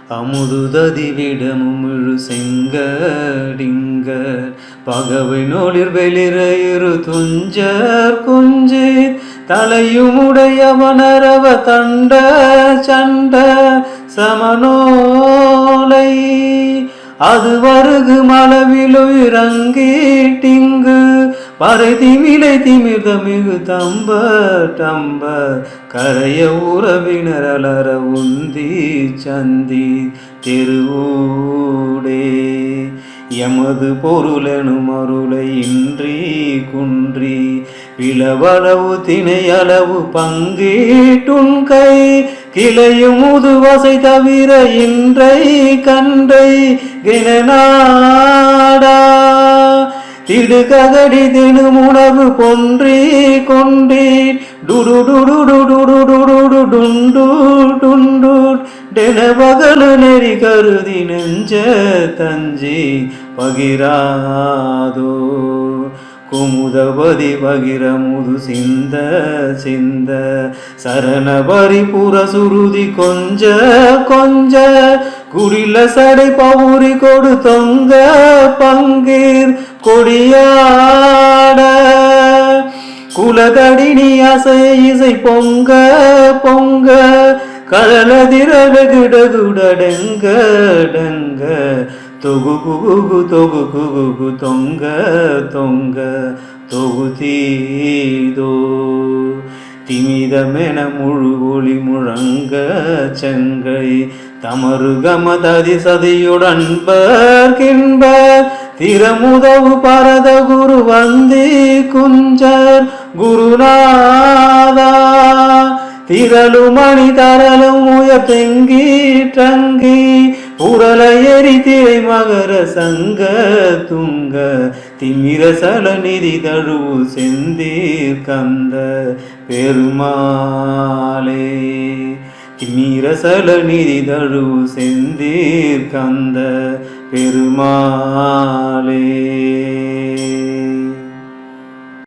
அமுதுததி விடமுமிழு செங்கடிங்கர் பகவை நோளிர் வெளிரையிரு துஞ்சர் குஞ்சி தலையுமுடையவனரவ தண்ட சண்ட சமனோலை அது வருகு மளவிலுயிரங்கீட்டிங்கு பறை திமிலை திமிர்த மிகு தம்ப டம்ப கரைய உறவினரலர உந்தி சந்தி திருவூடே எமது பொருளெனும் அருளை இன்றி குன்றி விளவளவு திணையளவு பங்கீட்டுன் கை கிளையும் முதுவசை தவிர இன்றை கன்றை கிணநாடா திடுககடி தினும் உணவு பொன்றி கொண்டே டுடு டுடு டுடு டுடு டுண்டு டுண்டு டெனவகலு நெறி கருதி நெஞ்ச தஞ்சி பகிராதோ குமுதபதி பகிர முது சிந்த சிந்த சரண பரிபுர சுருதி கொஞ்ச கொஞ்ச குடில சடை பவுரி கொடு தொங்க பங்கீர் கொடியாட குலதடினி அசை இசை பொங்க பொங்க கடலதிரகுடகுடங்க டங்க தொகு குகு தொகு குகு தொங்க தொங்க தொகுதீதோ திமிதமென முழு ஒளி முழங்க செங்கை தமருகமததி சதியுடன்பர்கின்ப திறமுதவு பரத குரு வந்தி குஞ்சர் குருநாதா திரளுமணி தரலும் உயர் தெங்கி டங்கி புரல எரி திரை மகர சங்க துங்க திமிர சல நிதி தழுவு செந்தீர் கந்த பெருமாளே திமிர சல நிதி தழுவு செந்தீர் கந்த பெருமாளே.